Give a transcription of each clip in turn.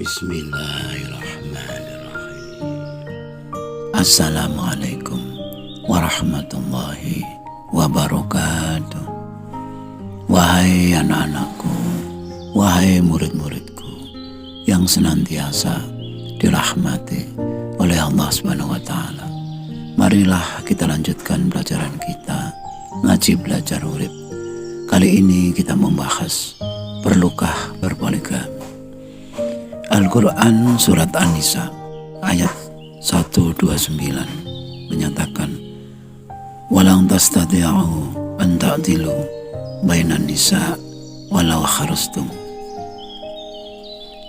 Bismillahirrahmanirrahim. Assalamualaikum warahmatullahi wabarakatuh. Wahai anak-anakku, wahai murid-muridku yang senantiasa dirahmati oleh Allah Subhanahu wa Ta'ala, marilah kita lanjutkan pelajaran kita ngaji belajar urip. Kali ini kita membahas, perlukah berpoligami? Al-Quran Surat An-Nisa ayat 129 menyatakan, walang tastati'u an ta'dilu bainan nisa walau kharastum.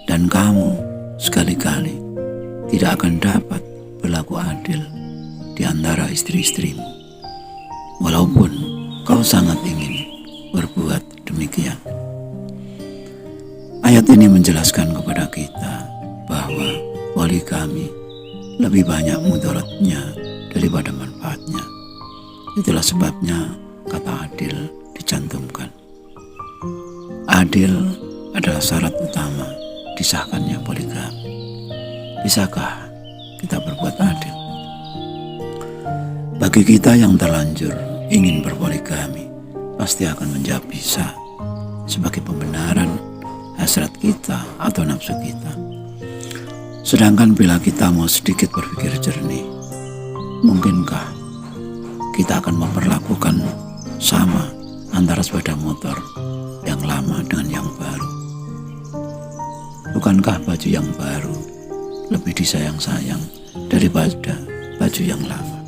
Dan kamu sekali-kali tidak akan dapat berlaku adil di antara istri-istrimu, walaupun kau sangat ingin berbuat demikian. Ayat ini menjelaskan kepada kita bahwa poligami lebih banyak mudaratnya daripada manfaatnya. Itulah sebabnya kata adil dicantumkan. Adil adalah syarat utama disahkannya poligami. Bisakah kita berbuat adil? Bagi kita yang terlanjur ingin berpoligami, pasti akan menjawab bisa sebagai pembenaran hasrat kita atau nafsu kita. Sedangkan bila kita mau sedikit berpikir jernih, mungkinkah kita akan memperlakukan sama antara sepeda motor yang lama dengan yang baru? Bukankah baju yang baru lebih disayang-sayang daripada baju yang lama?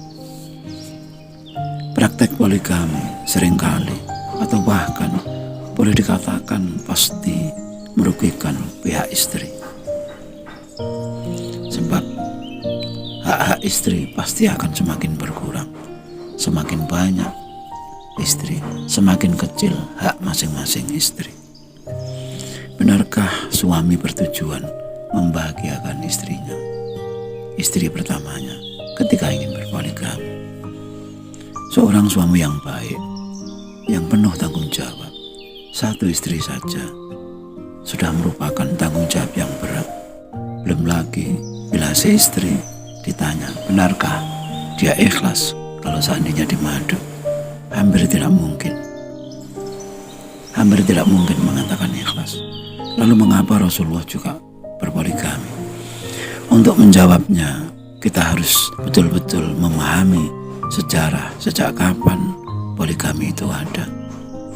Praktek poligami seringkali atau bahkan boleh dikatakan pasti merugikan pihak istri. Sebab hak-hak istri pasti akan semakin berkurang. Semakin banyak istri, semakin kecil hak masing-masing istri. Benarkah suami bertujuan membahagiakan istrinya, istri pertamanya, ketika ingin berpoligami? Seorang suami yang baik, yang penuh tanggung jawab, satu istri saja sudah merupakan tanggung jawab yang berat. Belum lagi bila si istri ditanya, benarkah dia ikhlas kalau seandainya dimadu? Hampir tidak mungkin mengatakan ikhlas. Lalu mengapa Rasulullah juga berpoligami? Untuk menjawabnya, kita harus betul-betul memahami sejarah sejak kapan poligami itu ada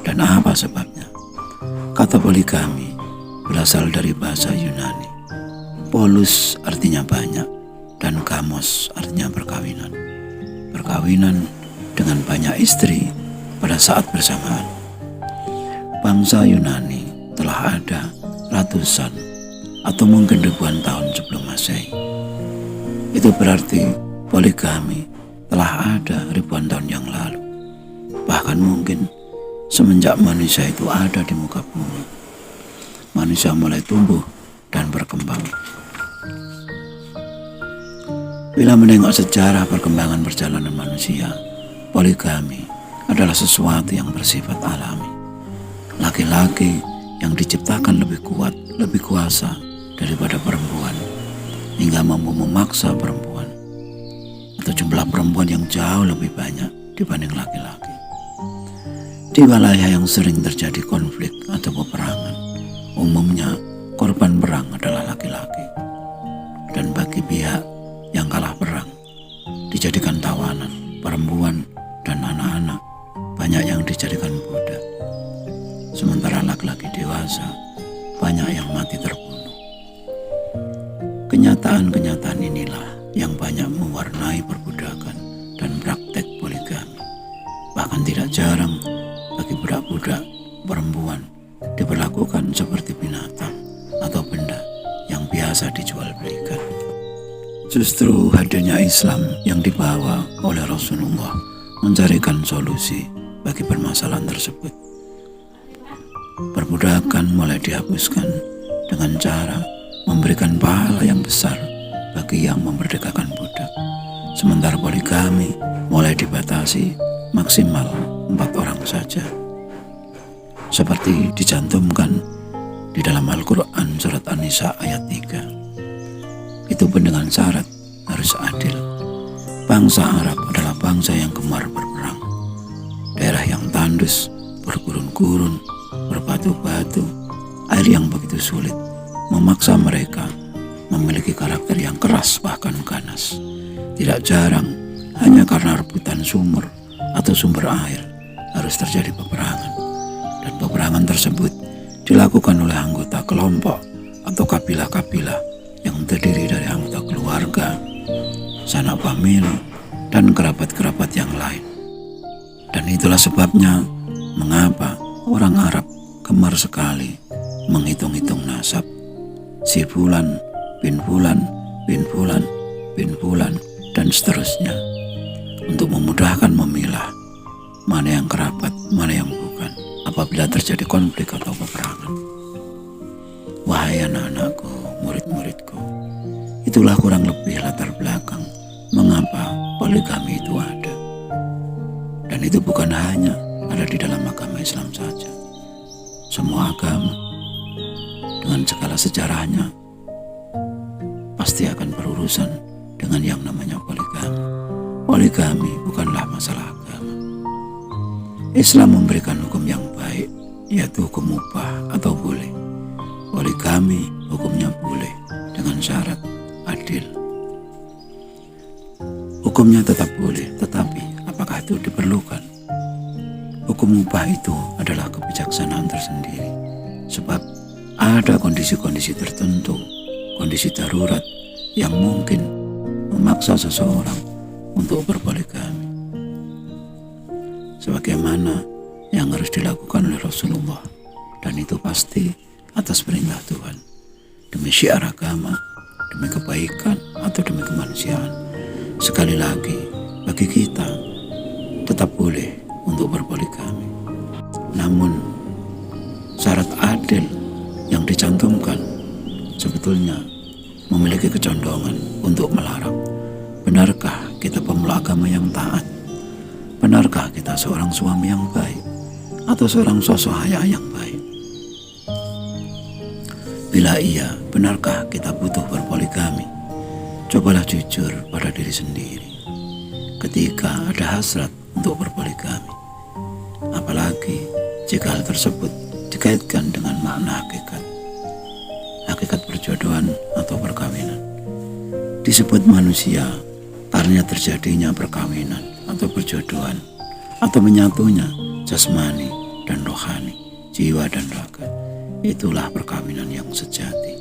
dan apa sebabnya. Kata poligami berasal dari bahasa Yunani. Polus artinya banyak dan gamos artinya perkawinan. Perkawinan dengan banyak istri pada saat bersamaan. Bangsa Yunani telah ada ratusan atau mungkin ribuan tahun sebelum Masehi. Itu berarti poligami telah ada ribuan tahun yang lalu. Bahkan mungkin semenjak manusia itu ada di muka bumi, manusia mulai tumbuh dan berkembang. Bila menengok sejarah perkembangan perjalanan manusia, poligami adalah sesuatu yang bersifat alami. Laki-laki yang diciptakan lebih kuat, lebih kuasa daripada perempuan, hingga mampu memaksa perempuan atau jumlah perempuan yang jauh lebih banyak dibanding laki-laki. Di wilayah yang sering terjadi konflik atau peperangan, umumnya korban perang adalah laki-laki. Dan bagi pihak yang kalah perang, dijadikan tawanan, perempuan dan anak-anak banyak yang dijadikan budak. Sementara laki-laki dewasa banyak yang mati terbunuh. Kenyataan-kenyataan inilah yang banyak mewarnai perbudakan dan praktek poligami. Bahkan tidak jarang bagi budak-budak perempuan diperlakukan seperti binatang atau benda yang biasa dijual belikan. Justru hadirnya Islam yang dibawa oleh Rasulullah mencarikan solusi bagi permasalahan tersebut. Perbudakan mulai dihapuskan dengan cara memberikan pahala yang besar bagi yang memerdekakan budak. Sementara poligami mulai dibatasi maksimal 4 orang saja. Seperti dicantumkan di dalam Al-Quran surat An-Nisa ayat 3. Itu pun dengan syarat harus adil. Bangsa Arab adalah bangsa yang gemar berperang. Daerah yang tandus, bergurun-gurun, berbatu-batu, air yang begitu sulit memaksa mereka memiliki karakter yang keras bahkan ganas. Tidak jarang hanya karena rebutan sumur atau sumber air harus terjadi peperangan. Dan peperangan tersebut dilakukan oleh anggota kelompok atau kabilah-kabilah yang terdiri dari anggota keluarga, sanak famili, dan kerabat-kerabat yang lain. Dan itulah sebabnya mengapa orang Arab gemar sekali menghitung-hitung nasab. Si fulan, bin fulan, bin fulan, bin fulan, dan seterusnya. Untuk memudahkan memilah mana yang kerabat, mana yang bukan apabila terjadi konflik atau peperangan. Wahai anak-anakku, murid-muridku, itulah kurang lebih latar belakang mengapa poligami itu ada. Dan itu bukan hanya ada di dalam agama Islam saja. Semua agama dengan segala sejarahnya pasti akan berurusan dengan yang namanya poligami. Poligami bukanlah masalah agama. Islam memberikan hukum yang baik, yaitu hukum mubah atau boleh. Poligami hukumnya boleh dengan syarat adil. Hukumnya tetap boleh, tetapi apakah itu diperlukan? Hukum mubah itu adalah kebijaksanaan tersendiri, sebab ada kondisi-kondisi tertentu, kondisi darurat yang mungkin memaksa seseorang untuk berpoligami. Sebagaimana yang harus dilakukan oleh Rasulullah, dan itu pasti atas perintah Tuhan, demi syiar agama, demi kebaikan atau demi kemanusiaan. Sekali lagi, bagi kita tetap boleh untuk berpoligami. Namun syarat adil yang dicantumkan sebetulnya memiliki kecondongan untuk melarang. Benarkah kita pemula agama yang taat? Benarkah kita seorang suami yang baik atau seorang sosok ayah yang baik? Bila iya, benarkah kita butuh berpoligami? Cobalah jujur pada diri sendiri ketika ada hasrat untuk berpoligami. Apalagi jika hal tersebut dikaitkan dengan makna hakikat perjodohan atau perkawinan. Disebut manusia karena terjadinya perkawinan atau perjodohan atau menyatunya jasmani dan rohani, jiwa dan raga. Itulah perkawinan yang sejati.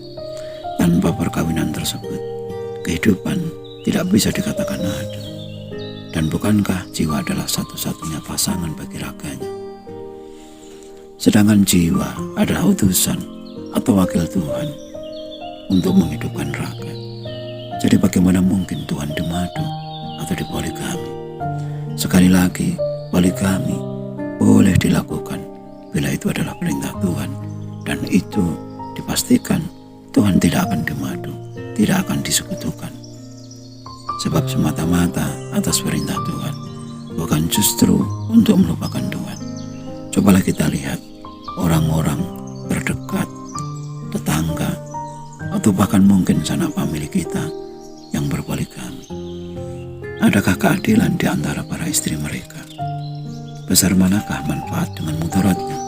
Tanpa perkawinan tersebut, kehidupan tidak bisa dikatakan ada. Dan bukankah jiwa adalah satu-satunya pasangan bagi raganya? Sedangkan jiwa adalah utusan atau wakil Tuhan untuk menghidupkan raga. Jadi bagaimana mungkin Tuhan dimadu atau dipoligami? Sekali lagi, poligami boleh dilakukan bila itu adalah perintah Tuhan, dan itu dipastikan Tuhan tidak akan dimadu, tidak akan disekutukan. Sebab semata-mata atas perintah Tuhan, bukan justru untuk melupakan Tuhan. Cobalah kita lihat orang-orang terdekat, tetangga, atau bahkan mungkin sanak famili kita yang berpoligami. Adakah keadilan di antara para istri mereka? Besar manakah manfaat dengan mudaratnya?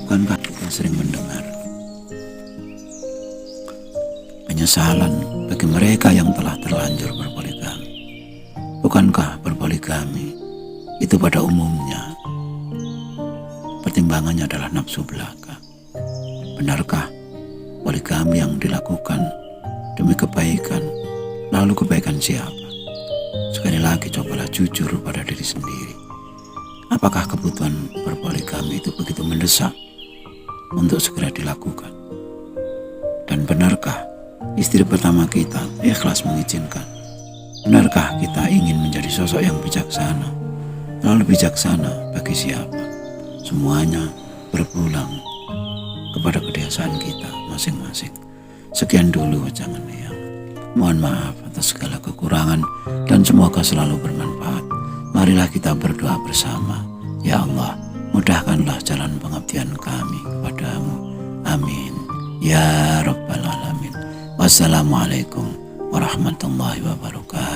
Bukankah kita sering mendengar penyesalan bagi mereka yang telah terlanjur berpoligami? Bukankah berpoligami itu pada umumnya pertimbangannya adalah nafsu belaka? Benarkah poligami yang dilakukan demi kebaikan, lalu kebaikan siapa? Sekali lagi, cobalah jujur pada diri sendiri. Apakah kebutuhan berpoligami itu begitu mendesak untuk segera dilakukan? Dan benarkah istri pertama kita ikhlas mengizinkan? Benarkah kita ingin menjadi sosok yang bijaksana? Lalu bijaksana bagi siapa? Semuanya berpulang kepada kedewasaan kita masing-masing. Sekian dulu jangan yang. Mohon maaf atas segala kekurangan dan semoga selalu bermanfaat. Marilah kita berdoa bersama. Ya Allah, mudahkanlah jalan pengabdian kami kepadamu Amin ya rabbal alamin. Wassalamualaikum warahmatullahi wabarakatuh.